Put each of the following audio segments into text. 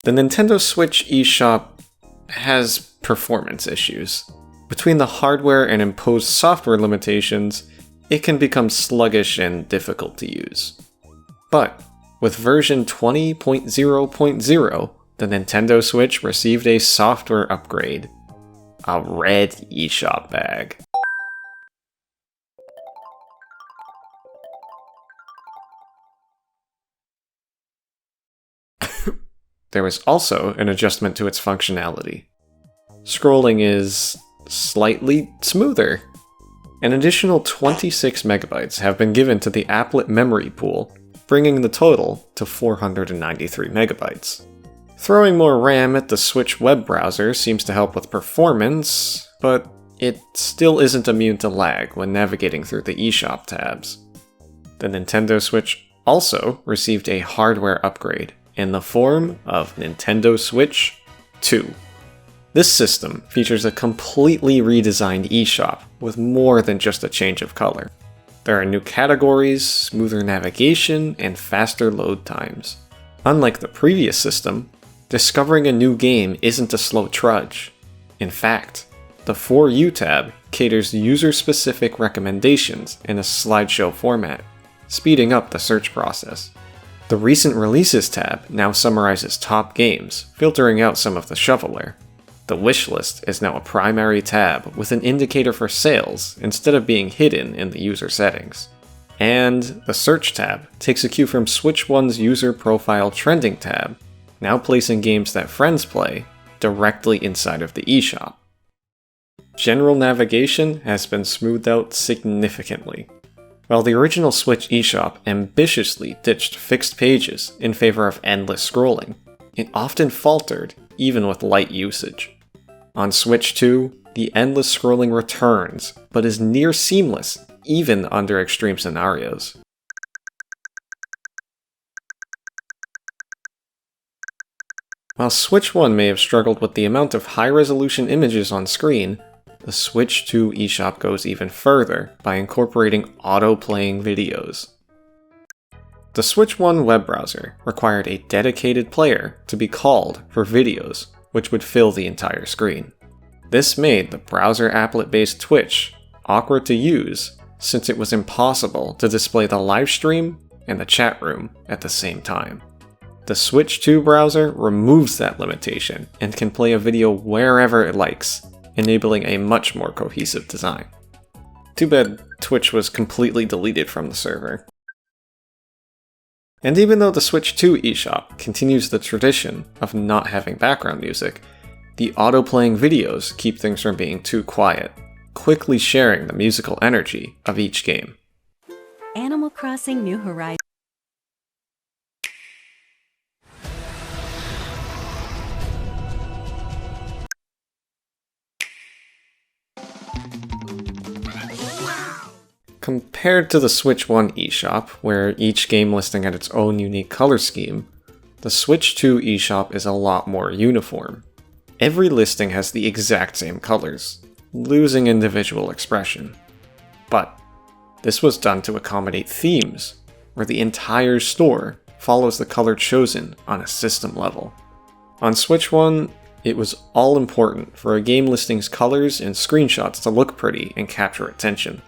The Nintendo Switch eShop has performance issues. Between the hardware and imposed software limitations, it can become sluggish and difficult to use. But with version 20.0.0, the Nintendo Switch received a software upgrade. A red eShop bag. There was also an adjustment to its functionality. Scrolling is slightly smoother. An additional 26 megabytes have been given to the Applet memory pool, bringing the total to 493 megabytes. Throwing more RAM at the Switch web browser seems to help with performance, but it still isn't immune to lag when navigating through the eShop tabs. The Nintendo Switch also received a hardware upgrade in the form of Nintendo Switch 2. This system features a completely redesigned eShop with more than just a change of color. There are new categories, smoother navigation, and faster load times. Unlike the previous system, discovering a new game isn't a slow trudge. In fact, the For You tab caters user-specific recommendations in a slideshow format, speeding up the search process. The Recent Releases tab now summarizes top games, filtering out some of the shovelware. The wishlist is now a primary tab with an indicator for sales instead of being hidden in the user settings. And the Search tab takes a cue from Switch 1's User Profile Trending tab, now placing games that friends play directly inside of the eShop. General navigation has been smoothed out significantly. While the original Switch eShop ambitiously ditched fixed pages in favor of endless scrolling, it often faltered even with light usage. On Switch 2, the endless scrolling returns, but is near seamless even under extreme scenarios. While Switch 1 may have struggled with the amount of high-resolution images on screen, the Switch 2 eShop goes even further by incorporating auto-playing videos. The Switch 1 web browser required a dedicated player to be called for videos, which would fill the entire screen. This made the browser applet-based Twitch awkward to use since it was impossible to display the live stream and the chat room at the same time. The Switch 2 browser removes that limitation and can play a video wherever it likes, enabling a much more cohesive design. Too bad Twitch was completely deleted from the server. And even though the Switch 2 eShop continues the tradition of not having background music, the auto-playing videos keep things from being too quiet, quickly sharing the musical energy of each game. Animal Crossing New Horizons. Compared to the Switch 1 eShop, where each game listing had its own unique color scheme, the Switch 2 eShop is a lot more uniform. Every listing has the exact same colors, losing individual expression. But this was done to accommodate themes, where the entire store follows the color chosen on a system level. On Switch 1, it was all important for a game listing's colors and screenshots to look pretty and capture attention.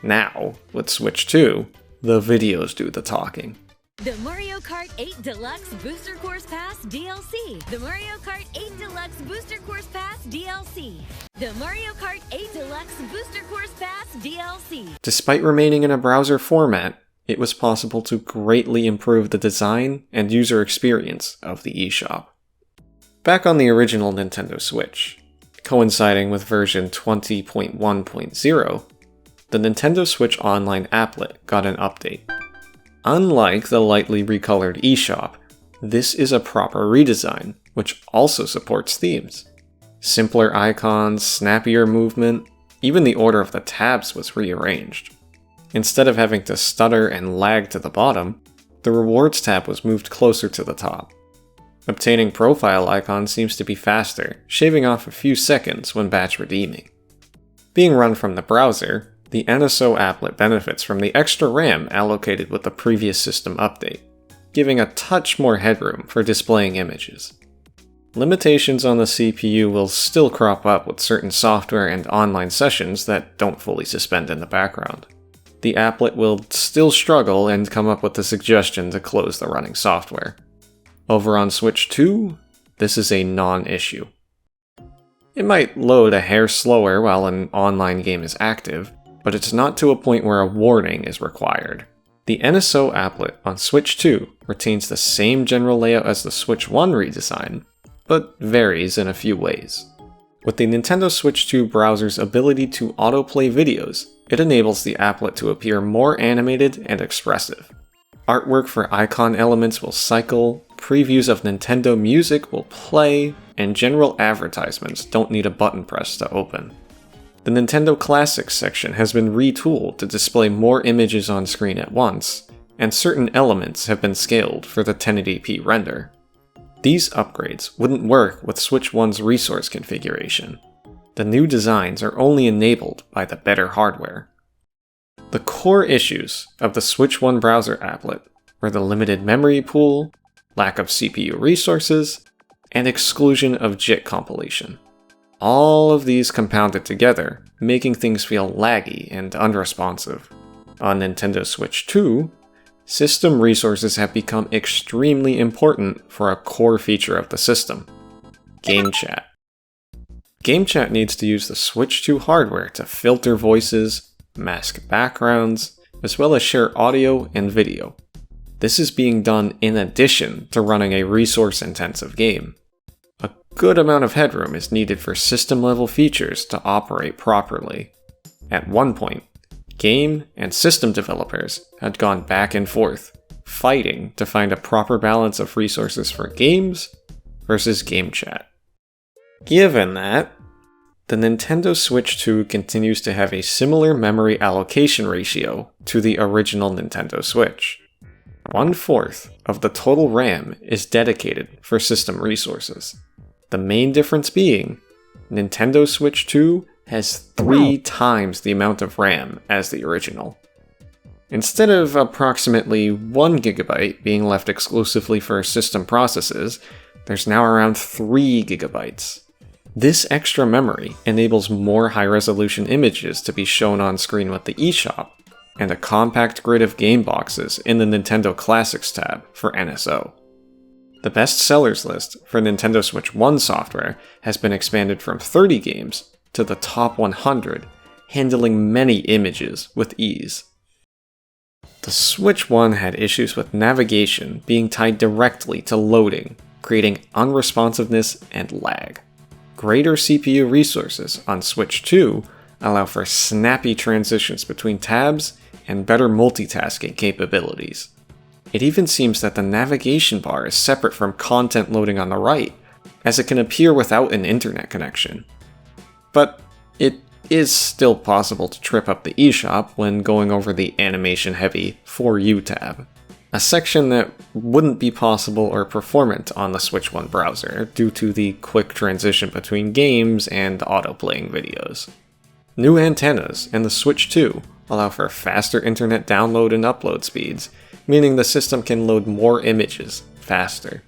Now, with Switch 2, the videos do the talking. The Mario Kart 8 Deluxe Booster Course Pass DLC. The Mario Kart 8 Deluxe Booster Course Pass DLC. The Mario Kart 8 Deluxe Booster Course Pass DLC. Despite remaining in a browser format, it was possible to greatly improve the design and user experience of the eShop. Back on the original Nintendo Switch, coinciding with version 20.1.0, the Nintendo Switch Online applet got an update. Unlike the lightly recolored eShop, this is a proper redesign, which also supports themes. Simpler icons, snappier movement, even the order of the tabs was rearranged. Instead of having to stutter and lag to the bottom, the Rewards tab was moved closer to the top. Obtaining profile icons seems to be faster, shaving off a few seconds when batch redeeming. Being run from the browser, the NSO applet benefits from the extra RAM allocated with the previous system update. giving a touch more headroom for displaying images. Limitations on the CPU will still crop up with certain software and online sessions that don't fully suspend in the background. The applet will still struggle and come up with the suggestion to close the running software. Over on Switch 2, this is a non-issue. It might load a hair slower while an online game is active, but it's not to a point where a warning is required. The NSO applet on Switch 2 retains the same general layout as the Switch 1 redesign, but varies in a few ways. With the Nintendo Switch 2 browser's ability to autoplay videos, it enables the applet to appear more animated and expressive. Artwork for icon elements will cycle, previews of Nintendo music will play, and general advertisements don't need a button press to open. The Nintendo Classics section has been retooled to display more images on screen at once, and certain elements have been scaled for the 1080p render. These upgrades wouldn't work with Switch 1's resource configuration. The new designs are only enabled by the better hardware. The core issues of the Switch 1 browser applet were the limited memory pool, lack of CPU resources, and exclusion of JIT compilation. All of these compounded together, making things feel laggy and unresponsive. On Nintendo Switch 2, system resources have become extremely important for a core feature of the system: Game Chat. Game Chat needs to use the Switch 2 hardware to filter voices, mask backgrounds, as well as share audio and video. This is being done in addition to running a resource-intensive game. A good amount of headroom is needed for system-level features to operate properly. At one point, game and system developers had gone back and forth, fighting to find a proper balance of resources for games versus game chat. Given that, the Nintendo Switch 2 continues to have a similar memory allocation ratio to the original Nintendo Switch. 1/4 of the total RAM is dedicated for system resources. The main difference being, Nintendo Switch 2 has 3 times the amount of RAM as the original. Instead of approximately 1 GB being left exclusively for system processes, there's now around 3 GB. This extra memory enables more high-resolution images to be shown on screen with the eShop, and a compact grid of game boxes in the Nintendo Classics tab for NSO. The best sellers list for Nintendo Switch 1 software has been expanded from 30 games to the top 100, handling many images with ease. The Switch 1 had issues with navigation being tied directly to loading, creating unresponsiveness and lag. Greater CPU resources on Switch 2 allow for snappy transitions between tabs and better multitasking capabilities. It even seems that the navigation bar is separate from content loading on the right, as it can appear without an internet connection. But it is still possible to trip up the eShop when going over the animation-heavy For You tab, a section that wouldn't be possible or performant on the Switch 1 browser due to the quick transition between games and autoplaying videos. New antennas in the Switch 2 allow for faster internet download and upload speeds, meaning the system can load more images faster.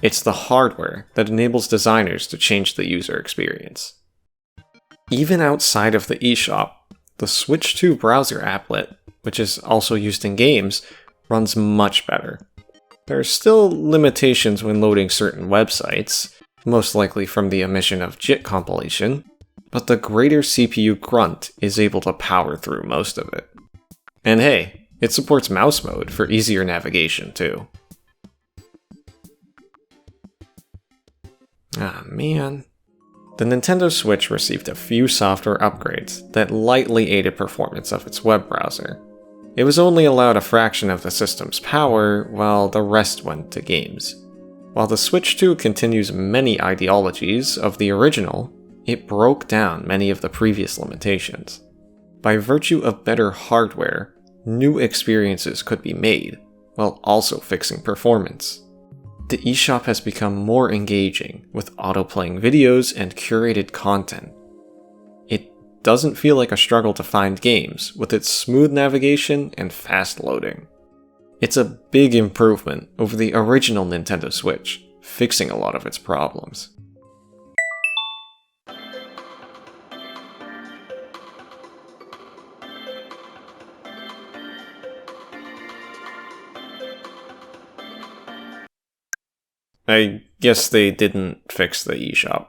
It's the hardware that enables designers to change the user experience. Even outside of the eShop, the Switch 2 browser applet, which is also used in games, runs much better. There are still limitations when loading certain websites, most likely from the omission of JIT compilation, but the greater CPU grunt is able to power through most of it. And hey, it supports mouse mode for easier navigation too. Ah man. The Nintendo Switch received a few software upgrades that lightly aided performance of its web browser. It was only allowed a fraction of the system's power, while the rest went to games. While the Switch 2 continues many ideologies of the original, it broke down many of the previous limitations. By virtue of better hardware, new experiences could be made, while also fixing performance. The eShop has become more engaging, with auto-playing videos and curated content. It doesn't feel like a struggle to find games, with its smooth navigation and fast loading. It's a big improvement over the original Nintendo Switch, fixing a lot of its problems. I guess they didn't fix the eShop.